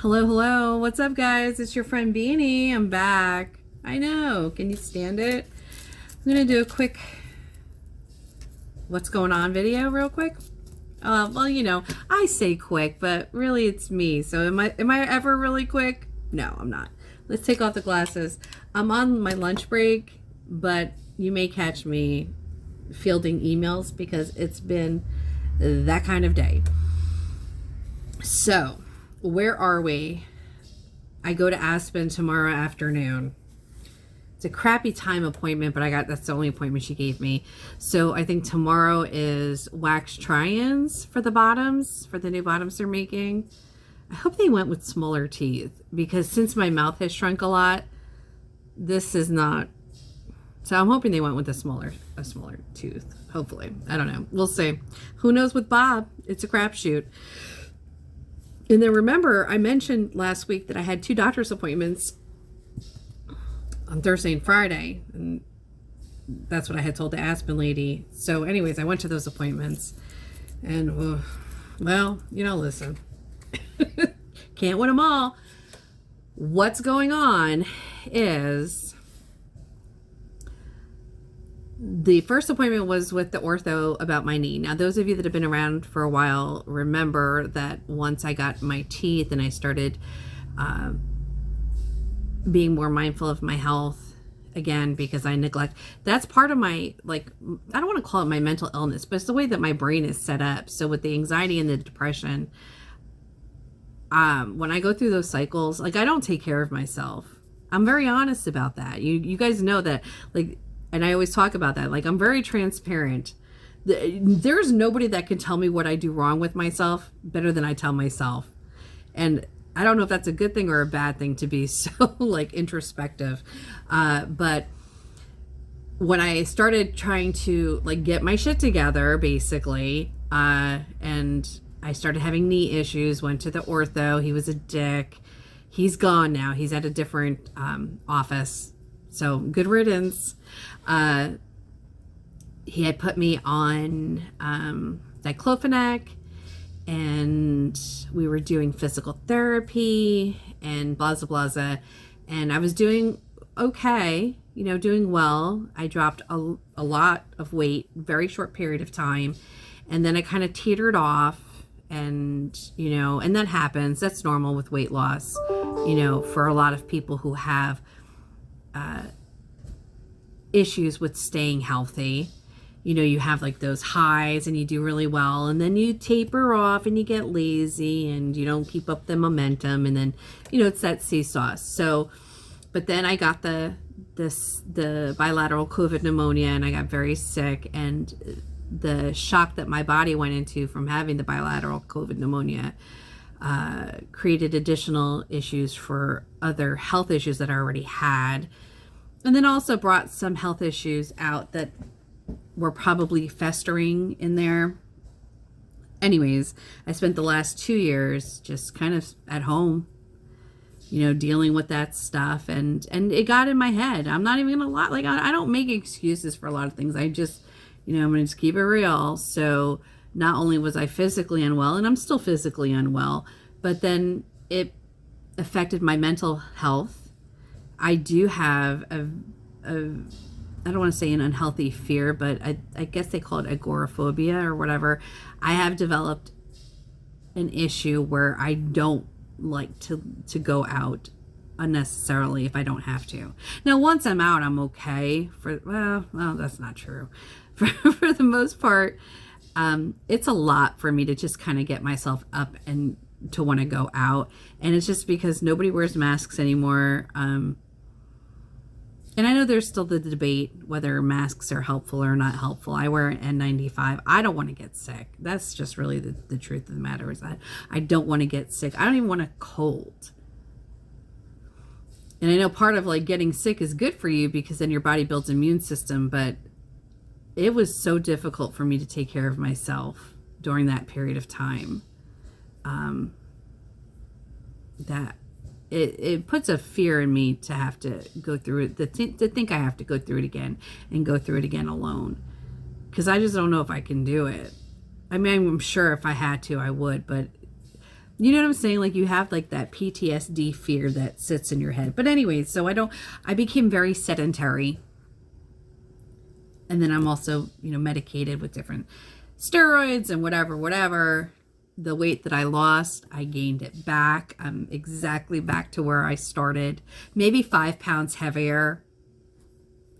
Hello, hello. What's up, guys? It's your friend Beanie. I'm back. I know. Can you stand it? I'm going to do a quick what's going on video real quick. Well, I say quick, but really it's me. So am I ever really quick? No, I'm not. Let's take off the glasses. I'm on my lunch break, but you may catch me fielding emails because it's been that kind of day. So, where are we? I go to Aspen tomorrow afternoon. It's a crappy time appointment, but that's the only appointment she gave me. So I think tomorrow is wax try-ins for the bottoms, for the new bottoms they're making. I hope they went with smaller teeth because since my mouth has shrunk a lot, this is not. So I'm hoping they went with a smaller tooth. Hopefully. I don't know. We'll see. Who knows with Bob? It's a crapshoot. And then remember, I mentioned last week that I had 2 doctor's appointments on Thursday and Friday. And that's what I had told the Aspen lady. So anyways, I went to those appointments. And, well, listen. Can't win them all. What's going on is the first appointment was with the ortho about my knee. Now, those of you that have been around for a while remember that once I got my teeth and I started being more mindful of my health again, because I neglect, that's part of my, I don't want to call it my mental illness, but it's the way that my brain is set up. So with the anxiety and the depression, when I go through those cycles, I don't take care of myself. I'm very honest about that. You guys know that, and I always talk about that. I'm very transparent. There's nobody that can tell me what I do wrong with myself better than I tell myself. And I don't know if that's a good thing or a bad thing to be so introspective. But when I started trying to get my shit together, basically, and I started having knee issues, went to the ortho. He was a dick. He's gone now. He's at a different office. So good riddance. He had put me on diclofenac, and we were doing physical therapy and blah, blah, blah. And I was doing okay, doing well. I dropped a lot of weight, very short period of time. And then I kind of teetered off, and that happens. That's normal with weight loss, for a lot of people who have issues with staying healthy. You have those highs and you do really well, and then you taper off and you get lazy and you don't keep up the momentum, and then it's that seesaw. So but then I got the bilateral COVID pneumonia, and I got very sick, and the shock that my body went into from having the bilateral COVID pneumonia created additional issues for other health issues that I already had. And then also brought some health issues out that were probably festering in there. Anyways, I spent the last 2 years just kind of at home, dealing with that stuff. And it got in my head. I'm not even going to lie. I don't make excuses for a lot of things. I just, I'm going to just keep it real. So not only was I physically unwell, and I'm still physically unwell, but then it affected my mental health. I do have I don't want to say an unhealthy fear, but I guess they call it agoraphobia or whatever. I have developed an issue where I don't like to go out unnecessarily if I don't have to. Now, once I'm out, I'm okay. Well, that's not true. For the most part, it's a lot for me to just kind of get myself up and to want to go out. And it's just because nobody wears masks anymore. And I know there's still the debate whether masks are helpful or not helpful. I wear an N95. I don't want to get sick. That's just really the truth of the matter, is that I don't want to get sick. I don't even want a cold. And I know part of getting sick is good for you because then your body builds an immune system, but it was so difficult for me to take care of myself during that period of time that it puts a fear in me to have to go through it, to think I have to go through it again and go through it again alone, because I just don't know if I can do it. I mean, I'm sure if I had to, I would, but You know what I'm saying? Like you have like that PTSD fear that sits in your head. But anyway, so I became very sedentary. And then I'm also, medicated with different steroids and whatever. The weight that I lost, I gained it back. I'm exactly back to where I started. Maybe 5 pounds heavier.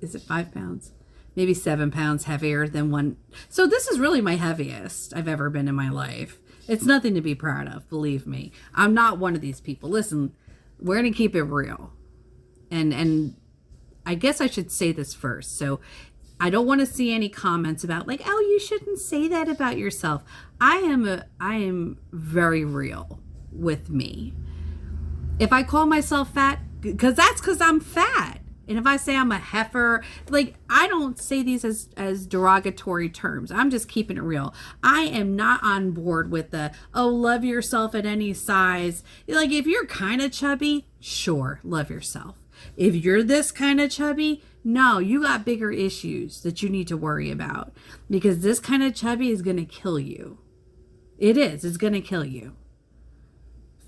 Is it 5 pounds? Maybe 7 pounds heavier than one. So this is really my heaviest I've ever been in my life. It's nothing to be proud of, believe me. I'm not one of these people. Listen, we're going to keep it real. And I guess I should say this first. So I don't want to see any comments about like, oh, you shouldn't say that about yourself. I am very real with me. If I call myself fat, because I'm fat. And if I say I'm a heifer, like I don't say these as derogatory terms. I'm just keeping it real. I am not on board with the, oh, love yourself at any size. Like if you're kind of chubby, sure, love yourself. If you're this kind of chubby, no, you got bigger issues that you need to worry about, because this kind of chubby is going to kill you. It's going to kill you.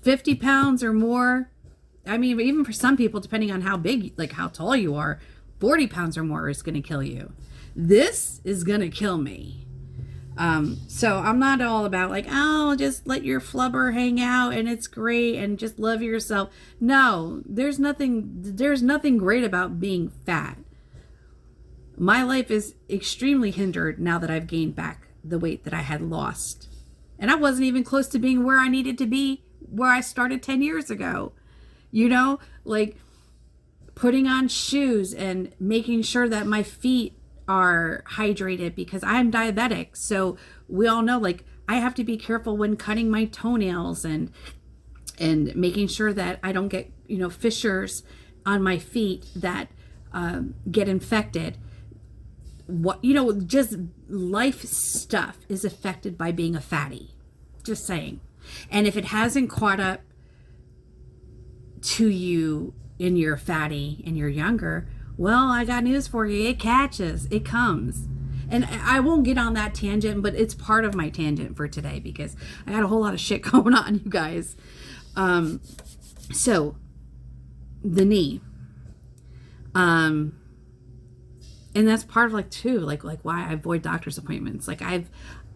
50 pounds or more. I mean, even for some people, depending on how big, like how tall you are, 40 pounds or more is going to kill you. This is going to kill me. So I'm not all about like, oh, just let your flubber hang out and it's great and just love yourself. No, there's nothing great about being fat. My life is extremely hindered now that I've gained back the weight that I had lost. And I wasn't even close to being where I needed to be, where I started 10 years ago. Like putting on shoes and making sure that my feet are hydrated because I'm diabetic. So we all know, like, I have to be careful when cutting my toenails and making sure that I don't get, fissures on my feet that get infected. Just life stuff is affected by being a fatty. Just saying. And if it hasn't caught up to you and you're fatty and you're younger, well, I got news for you. It catches. It comes. And I won't get on that tangent, but it's part of my tangent for today because I got a whole lot of shit going on, you guys. So the knee. And that's part of like why I avoid doctor's appointments. Like I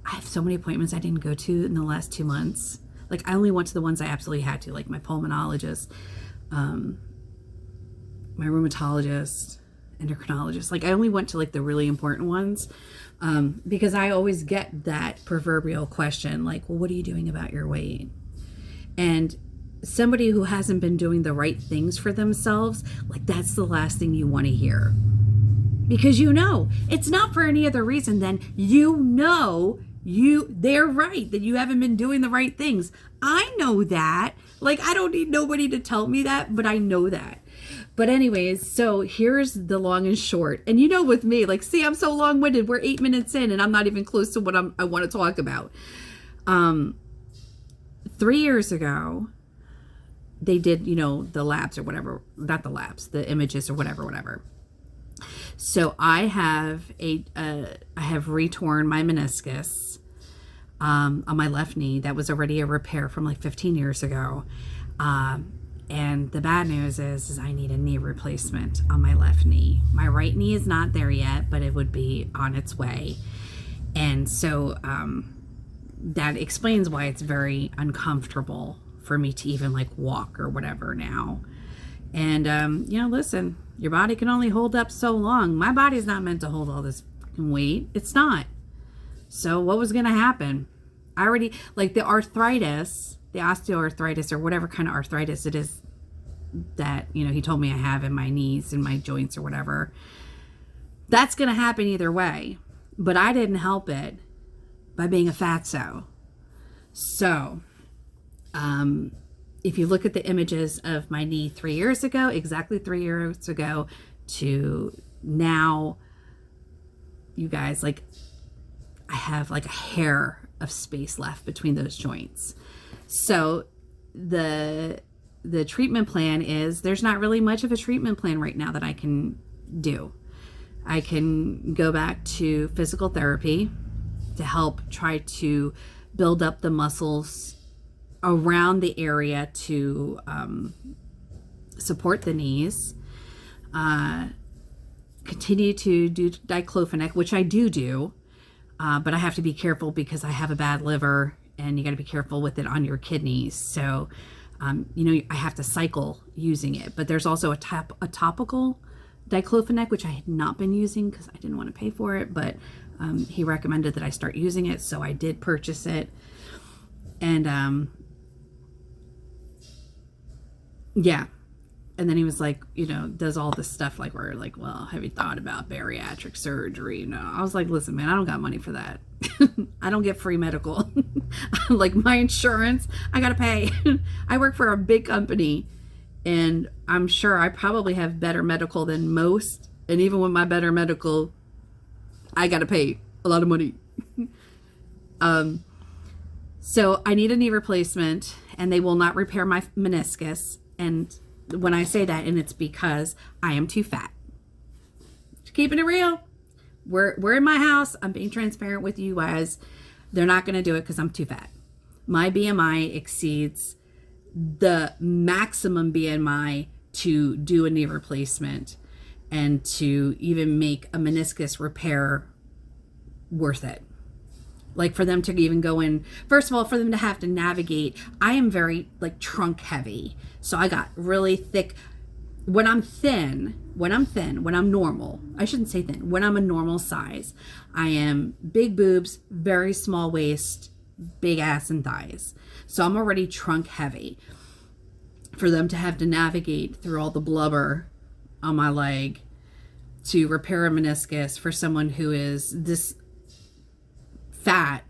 have so many appointments I didn't go to in the last 2 months. Like I only went to the ones I absolutely had to, like my pulmonologist, my rheumatologist, endocrinologist. Like I only went to like the really important ones, because I always get that proverbial question, like, well, what are you doing about your weight? And somebody who hasn't been doing the right things for themselves, like that's the last thing you want to hear. Because it's not for any other reason than they're right, that you haven't been doing the right things. I know that. Like, I don't need nobody to tell me that, but I know that. But anyways, so here's the long and short. And with me, like, see, I'm so long-winded. We're 8 minutes in and I'm not even close to what I want to talk about. 3 years ago, they did, the labs or whatever, not the labs, the images or whatever. So I have retorn my meniscus on my left knee. That was already a repair from like 15 years ago. And the bad news is I need a knee replacement on my left knee. My right knee is not there yet, but it would be on its way. And so that explains why it's very uncomfortable for me to even like walk or whatever now. And, listen, your body can only hold up so long. My body's not meant to hold all this fucking weight. It's not. So what was going to happen? I already, like the arthritis, the osteoarthritis or whatever kind of arthritis it is that, he told me I have in my knees and my joints or whatever. That's going to happen either way. But I didn't help it by being a fatso. So, if you look at the images of my knee 3 years ago, exactly 3 years ago to now, you guys, like I have like a hair of space left between those joints. So the treatment plan is, there's not really much of a treatment plan right now that I can do. I can go back to physical therapy to help try to build up the muscles around the area to support the knees. Continue to do diclofenac, which I do, but I have to be careful because I have a bad liver, and you got to be careful with it on your kidneys. So, I have to cycle using it. But there's also a topical diclofenac, which I had not been using because I didn't want to pay for it, but he recommended that I start using it, so I did purchase it. And yeah. And then he was like, does all this stuff like, we're like, well, have you thought about bariatric surgery? I was like, listen, man, I don't got money for that. I don't get free medical. Like, my insurance, I got to pay. I work for a big company, and I'm sure I probably have better medical than most. And even with my better medical, I got to pay a lot of money. So I need a knee replacement, and they will not repair my meniscus. And when I say that, and it's because I am too fat. Keeping it real. We're in my house. I'm being transparent with you guys. They're not going to do it because I'm too fat. My BMI exceeds the maximum BMI to do a knee replacement and to even make a meniscus repair worth it. Like, for them to even go in, first of all, for them to have to navigate, I am very like trunk heavy. So I got really thick. When I'm normal, I shouldn't say thin, when I'm a normal size, I am big boobs, very small waist, big ass and thighs. So I'm already trunk heavy. For them to have to navigate through all the blubber on my leg to repair a meniscus for someone who is this fat,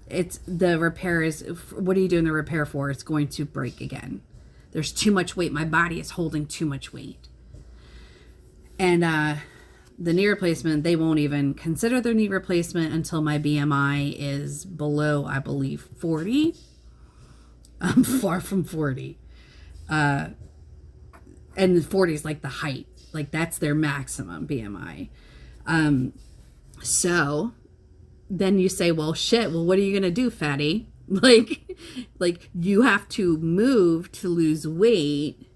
the repair is, what are you doing the repair for? It's going to break again. There's too much weight. My body is holding too much weight. And the knee replacement, they won't even consider their knee replacement until my BMI is below, I believe, 40. I'm far from 40. And 40 is like the height. Like, that's their maximum BMI. So then you say, well, shit, well, what are you going to do, fatty? Like you have to move to lose weight,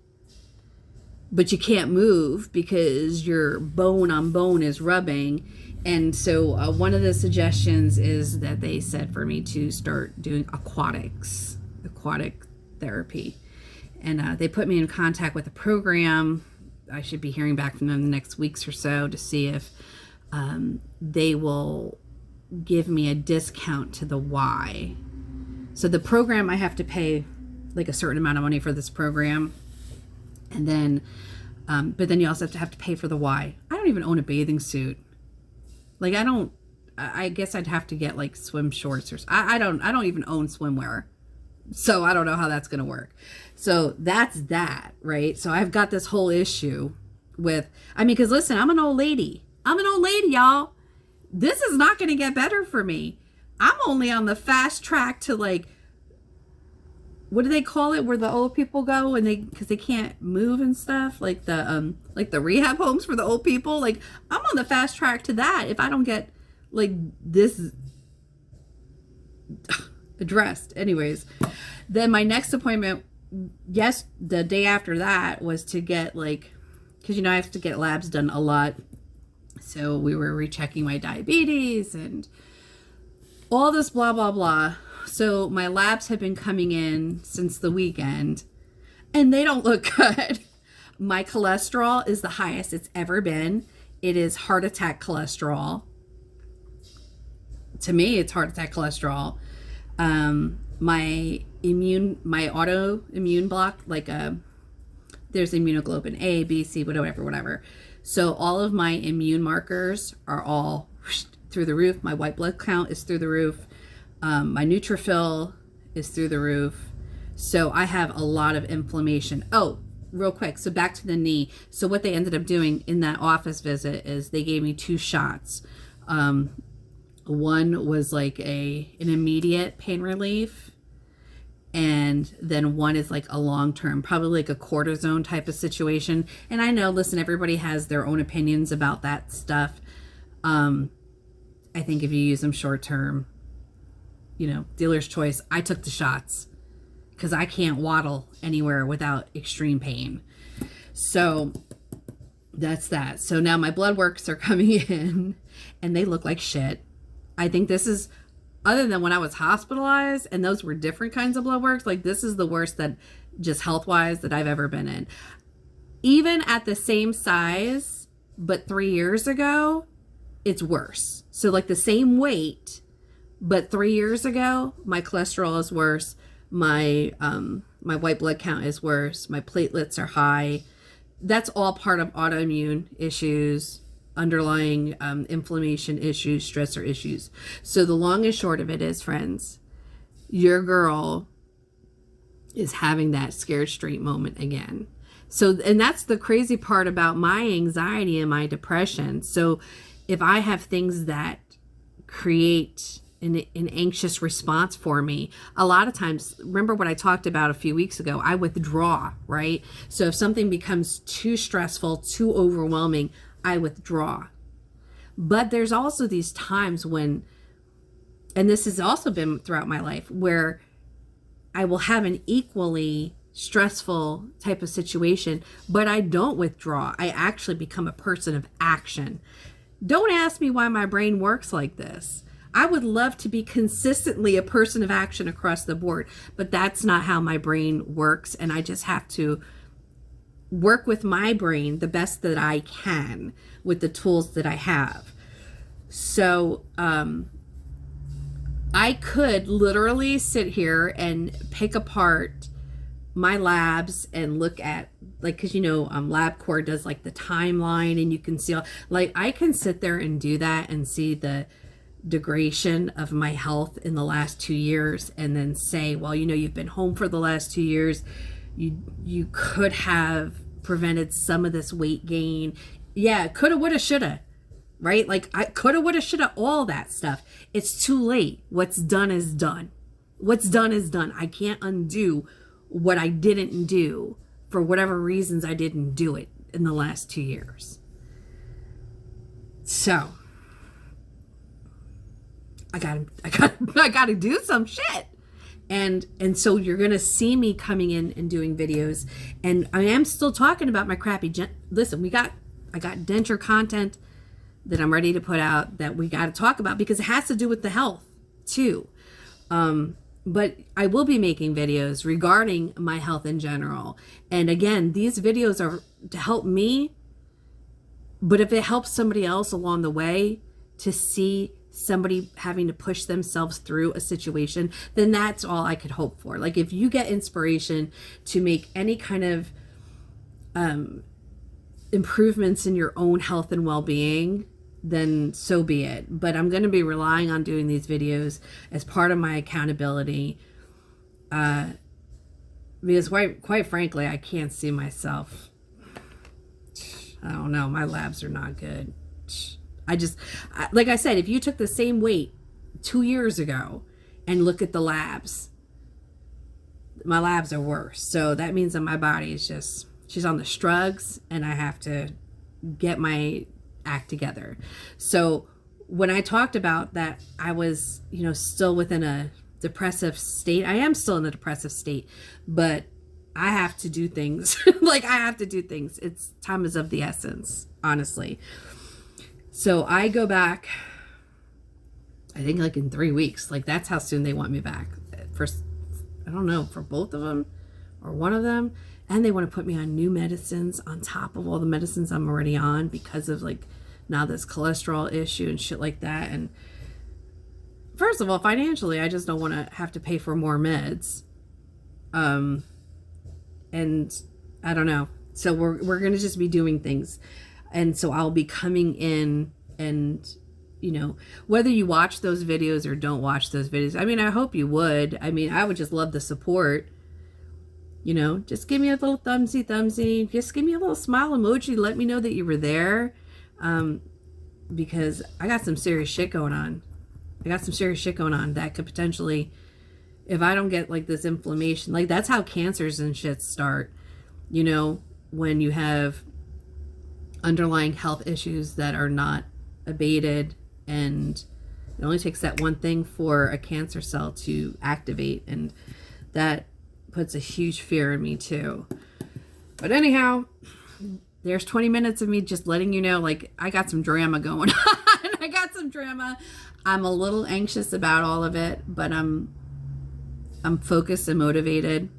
but you can't move because your bone on bone is rubbing. And so one of the suggestions is that they said for me to start doing aquatic therapy. And they put me in contact with a program. I should be hearing back from them in the next weeks or so to see if they will give me a discount to the Y. So the program, I have to pay like a certain amount of money for this program. And then, but then you also have to pay for the Y. I don't even own a bathing suit. Like, I guess I'd have to get like swim shorts or I don't even own swimwear. So I don't know how that's going to work. So that's that, right? So I've got this whole issue with, because listen, I'm an old lady, y'all. This is not going to get better for me. I'm only on the fast track to, like, what do they call it, where the old people go and because they can't move and stuff, like the rehab homes for the old people. Like, I'm on the fast track to that if I don't get like this addressed. Anyways, then my next appointment, the day after that, was to get because I have to get labs done a lot. So we were rechecking my diabetes and all this blah, blah, blah. So my labs have been coming in since the weekend and they don't look good. My cholesterol is the highest it's ever been. It is heart attack cholesterol. To me, it's heart attack cholesterol. My autoimmune block, there's immunoglobulin A, B, C, whatever. So all of my immune markers are all through the roof. My white blood count is through the roof. My neutrophil is through the roof. So I have a lot of inflammation. Oh, real quick. So back to the knee. So what they ended up doing in that office visit is they gave me 2 shots. One was like an immediate pain relief. And then one is like a long-term, probably like a cortisone type of situation. And I know, listen, everybody has their own opinions about that stuff. I think if you use them short-term, dealer's choice. I took the shots. because I can't waddle anywhere without extreme pain. So that's that. So now my blood works are coming in and they look like shit. I think this is, other than when I was hospitalized and those were different kinds of blood works, like this is the worst that just health wise that I've ever been in. Even at the same size, but 3 years ago, it's worse. So like the same weight, but 3 years ago, my cholesterol is worse. My white blood count is worse. My platelets are high. That's all part of autoimmune issues, underlying inflammation issues, stressor issues. So the long and short of it is, friends, your girl is having that scared straight moment again. So, and that's the crazy part about my anxiety and my depression. So if I have things that create an anxious response for me, a lot of times, remember what I talked about a few weeks ago, I withdraw, right? So if something becomes too stressful, too overwhelming, I withdraw. But there's also these times when, and this has also been throughout my life, where I will have an equally stressful type of situation, but I don't withdraw. I actually become a person of action. Don't ask me why my brain works like this. I would love to be consistently a person of action across the board, but that's not how my brain works. And I just have to work with my brain the best that I can with the tools that I have. So, I could literally sit here and pick apart my labs and look at, like, because LabCorp does like the timeline and you can see like I can sit there and do that and see the degradation of my health in the last 2 years and then say, well, you've been home for the last 2 years, you could have prevented some of this weight gain. Yeah, coulda, woulda, shoulda, right? Like I coulda, woulda, shoulda, all that stuff. It's too late. What's done is done. What's done is done. I can't undo what I didn't do for whatever reasons I didn't do it in the last 2 years. So I gotta do some shit. And so you're going to see me coming in and doing videos, and I am still talking about my crappy, listen, I got denture content that I'm ready to put out that we got to talk about because it has to do with the health too. But I will be making videos regarding my health in general. And again, these videos are to help me, but if it helps somebody else along the way to see somebody having to push themselves through a situation, then that's all I could hope for. Like if you get inspiration to make any kind of improvements in your own health and well-being, then so be it. But I'm going to be relying on doing these videos as part of my accountability, because quite frankly, I can't see myself. I don't know. My labs are not good. Like I said, if you took the same weight 2 years ago and look at the labs, my labs are worse. So that means that my body is she's on the strugs and I have to get my act together. So when I talked about that, I was, still within a depressive state. I am still in a depressive state, but I have to do things. Like I have to do things. Time is of the essence, honestly. So I go back, I think like in 3 weeks. Like that's how soon they want me back. First, I don't know, for both of them or one of them. And they want to put me on new medicines on top of all the medicines I'm already on because of like now this cholesterol issue and shit like that. And first of all, financially, I just don't want to have to pay for more meds. And I don't know. So we're going to just be doing things. And so I'll be coming in and, whether you watch those videos or don't watch those videos, I mean, I hope you would. I mean, I would just love the support. Just give me a little thumbsy. Just give me a little smile emoji. Let me know that you were there. Because I got some serious shit going on. That could potentially, if I don't get like this inflammation, like that's how cancers and shit start. When you have underlying health issues that are not abated, and it only takes that one thing for a cancer cell to activate, and that puts a huge fear in me too. But anyhow, there's 20 minutes of me just letting you know, like, I got some drama going on. I got some drama. I'm a little anxious about all of it, but I'm focused and motivated.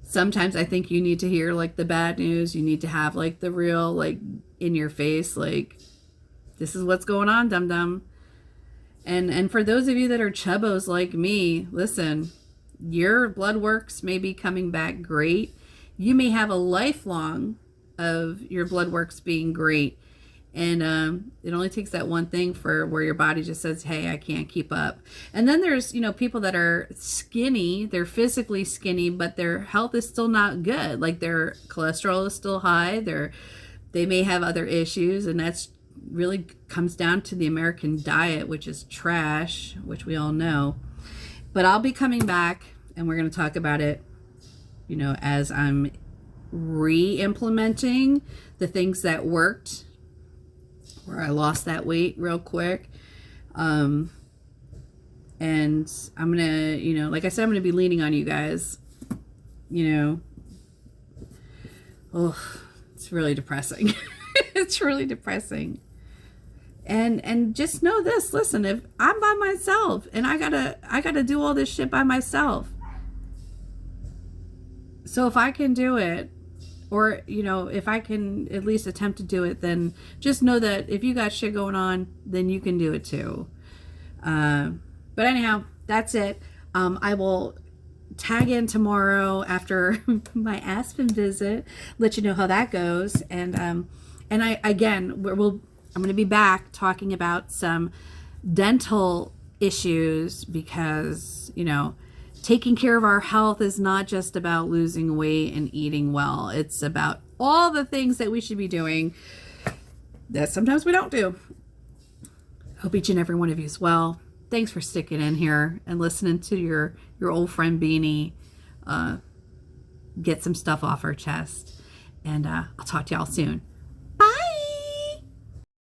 Sometimes I think you need to hear like the bad news. You need to have like the real, like, in your face, like, this is what's going on, dum-dum. And for those of you that are chubbos like me, listen, your blood works may be coming back great. You may have a lifelong of your blood works being great. And it only takes that one thing for where your body just says, hey, I can't keep up. And then there's, you know, people that are skinny, they're physically skinny, but their health is still not good. Like their cholesterol is still high. They may have other issues, and that's really comes down to the American diet, which is trash, which we all know. But I'll be coming back and we're going to talk about it, you know, as I'm re-implementing the things that worked, where I lost that weight real quick. And I'm going to, you know, like I said, I'm going to be leaning on you guys, you know. Oh, it's really depressing. It's really depressing. And just know this, listen, if I'm by myself and I gotta do all this shit by myself. So if I can do it, or, you know, if I can at least attempt to do it, then just know that if you got shit going on, then you can do it too. But anyhow, that's it. I will tag in tomorrow after my Aspen visit, let you know how that goes. And I, again, I'm going to be back talking about some dental issues, because, you know, taking care of our health is not just about losing weight and eating well. It's about all the things that we should be doing that sometimes we don't do. Hope each and every one of you is well. Thanks for sticking in here and listening to your old friend Beanie get some stuff off her chest. And I'll talk to y'all soon.